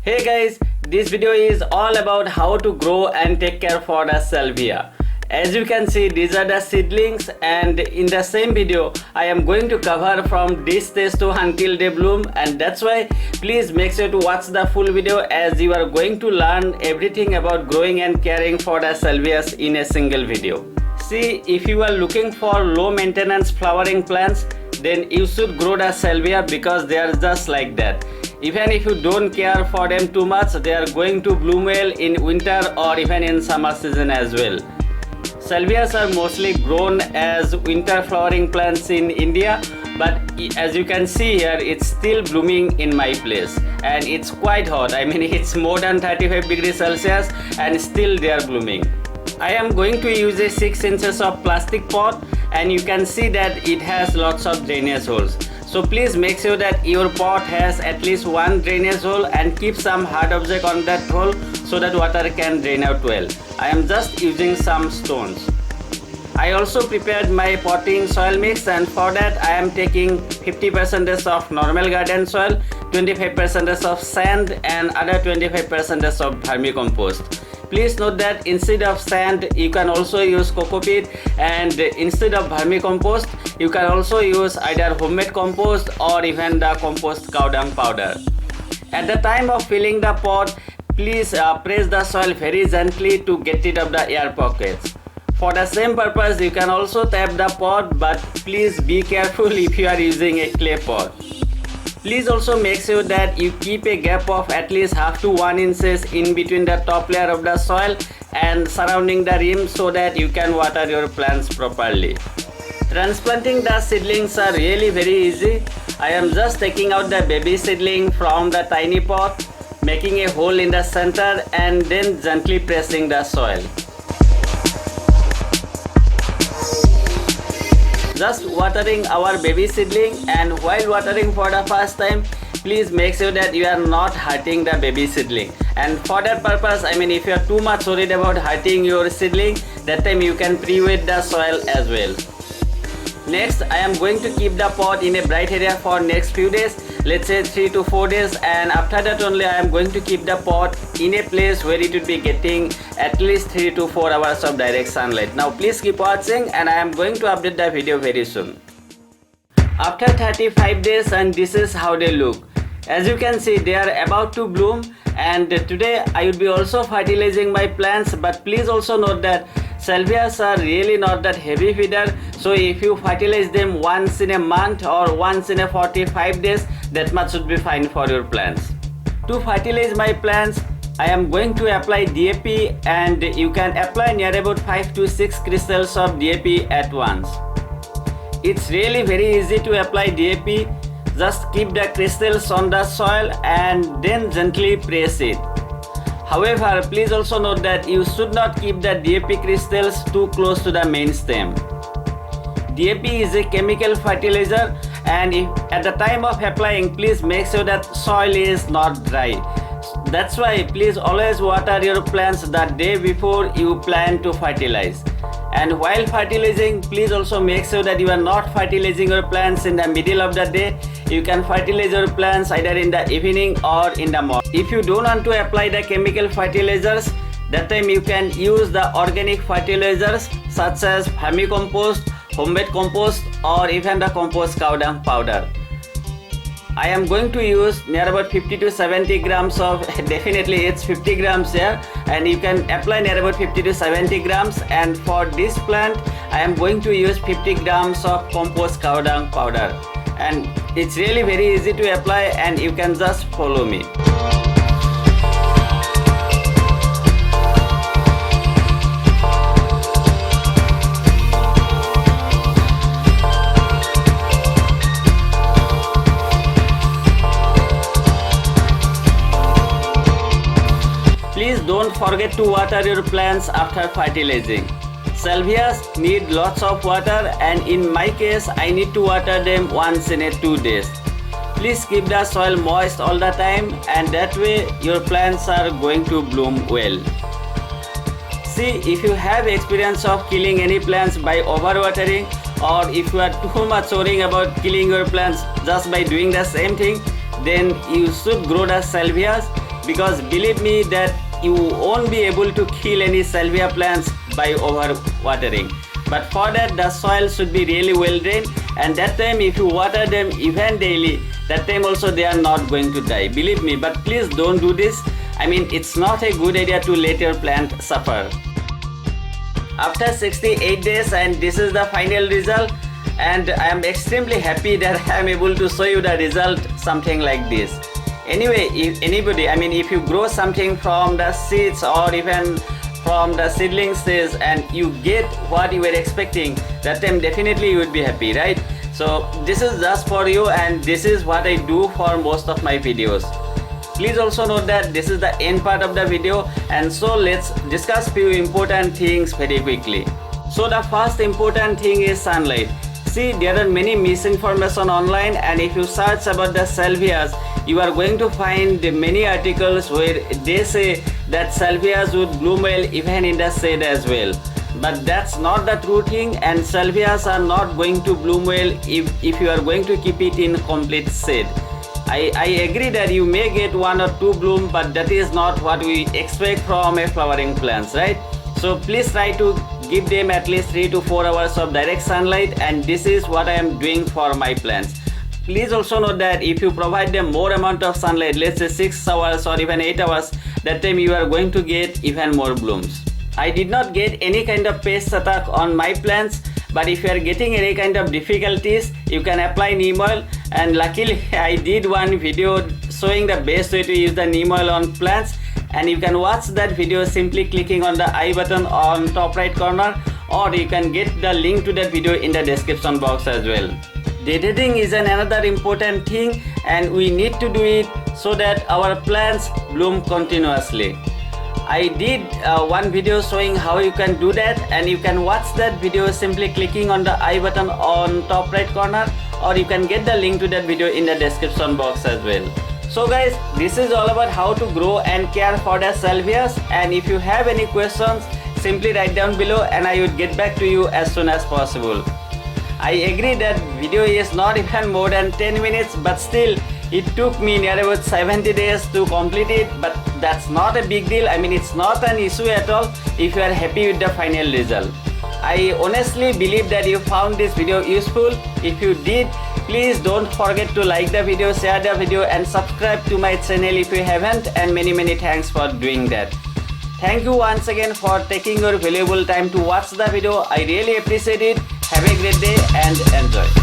Hey guys, this video is all about how to grow and take care for the salvia. As you can see, these are the seedlings, and in the same video I am going to cover from this stage to until they bloom, and that's why please make sure to watch the full video as you are going to learn everything about growing and caring for the salvias in a single video. See, if you are looking for low maintenance flowering plants, then you should grow the salvia because they are just like that. Even if you don't care for them too much, they are going to bloom well in winter or even in summer season as well. Salvias are mostly grown as winter flowering plants in India, but as you can see here, it's still blooming in my place and it's quite hot. I mean, it's more than 35 degrees Celsius and still they are blooming. I am going to use a 6 inches of plastic pot, and you can see that it has lots of drainage holes. So please make sure that your pot has at least one drainage hole and keep some hard object on that hole so that water can drain out well. I am just using some stones. I also prepared my potting soil mix, and for that I am taking 50% of normal garden soil, 25% of sand and other 25% of vermicompost. Please note that instead of sand you can also use coco peat, and instead of vermicompost you can also use either homemade compost or even the compost cow dung powder. At the time of filling the pot, please press the soil very gently to get rid of the air pockets. For the same purpose you can also tap the pot, but please be careful if you are using a clay pot. Please also make sure that you keep a gap of at least half to 1 inches in between the top layer of the soil and surrounding the rim so that you can water your plants properly. Transplanting the seedlings are really very easy. I am just taking out the baby seedling from the tiny pot, making a hole in the center and then gently pressing the soil. Just watering our baby seedling, and while watering for the first time, please make sure that you are not hurting the baby seedling. And for that purpose, I mean, if you are too much worried about hurting your seedling, that time you can pre-wet the soil as well. Next, I am going to keep the pot in a bright area for next few days, let's say 3 to 4 days, and after that only I am going to keep the pot in a place where it will be getting at least 3 to 4 hours of direct sunlight. Now please keep watching, and I am going to update the video very soon. After 35 days, and this is how they look. As you can see, they are about to bloom, and today I will be also fertilizing my plants, but please also note that salvias are really not that heavy feeder, so if you fertilize them once in a month or once in a 45 days, that much should be fine for your plants. To fertilize my plants, I am going to apply DAP, and you can apply near about 5 to 6 crystals of DAP at once. It's really very easy to apply DAP. Just keep the crystals on the soil and then gently press it. However, please also note that you should not keep the DAP crystals too close to the main stem. DAP is a chemical fertilizer, and at the time of applying, please make sure that soil is not dry. That's why please always water your plants the day before you plan to fertilize. And while fertilizing, please also make sure that you are not fertilizing your plants in the middle of the day. You can fertilize your plants either in the evening or in the morning. If you don't want to apply the chemical fertilizers, that time you can use the organic fertilizers such as vermicompost, homemade compost, or even the compost cow dung powder. I am going to use near about 50 to 70 grams of, definitely it's 50 grams here, and you can apply near about 50 to 70 grams, and for this plant I am going to use 50 grams of compost cow dung powder, and it's really very easy to apply, and you can just follow me. Please don't forget to water your plants after fertilizing. Salvias need lots of water, and in my case I need to water them once in a 2 days. Please keep the soil moist all the time, and that way your plants are going to bloom well. See, if you have experience of killing any plants by overwatering, or if you are too much worrying about killing your plants just by doing the same thing, then you should grow the salvias. because believe me that you won't be able to kill any salvia plants by over watering. But for that, the soil should be really well drained, and that time if you water them even daily, that time also they are not going to die, believe me. But please don't do this. I mean, it's not a good idea to let your plant suffer. After 68 days, and this is the final result, and I am extremely happy that I am able to show you the result, something like this. Anyway, if anybody, I mean, if you grow something from the seeds or even from the seedling stage and you get what you were expecting, that time definitely you would be happy, right? So this is just for you, and this is what I do for most of my videos. Please also note that this is the end part of the video, and so let's discuss few important things very quickly. So the first important thing is sunlight. See, there are many misinformation online, and if you search about the salvias, you are going to find many articles where they say that salvias would bloom well even in the shade as well. But that's not the true thing, and salvias are not going to bloom well if you are going to keep it in complete shade. I agree that you may get 1 or 2 bloom, but that is not what we expect from a flowering plants, right? So please try to give them at least 3 to 4 hours of direct sunlight, and this is what I am doing for my plants. Please also note that if you provide them more amount of sunlight, let's say 6 hours or even 8 hours, that time you are going to get even more blooms. I did not get any kind of pest attack on my plants, but if you are getting any kind of difficulties, you can apply neem oil, and luckily I did one video showing the best way to use the neem oil on plants, and you can watch that video simply clicking on the I button on top right corner, or you can get the link to that video in the description box as well. Deadheading is another important thing, and we need to do it so that our plants bloom continuously. I did one video showing how you can do that, and you can watch that video simply clicking on the I button on top right corner, or you can get the link to that video in the description box as well. So guys, this is all about how to grow and care for the salvias, and if you have any questions, simply write down below and I would get back to you as soon as possible. I agree that video is not even more than 10 minutes, but still it took me near about 70 days to complete it, but that's not a big deal. I mean, it's not an issue at all if you are happy with the final result. I honestly believe that you found this video useful. If you did, please don't forget to like the video, share the video, and subscribe to my channel if you haven't, and many thanks for doing that. Thank you once again for taking your valuable time to watch the video. I really appreciate it. Have a great day and enjoy.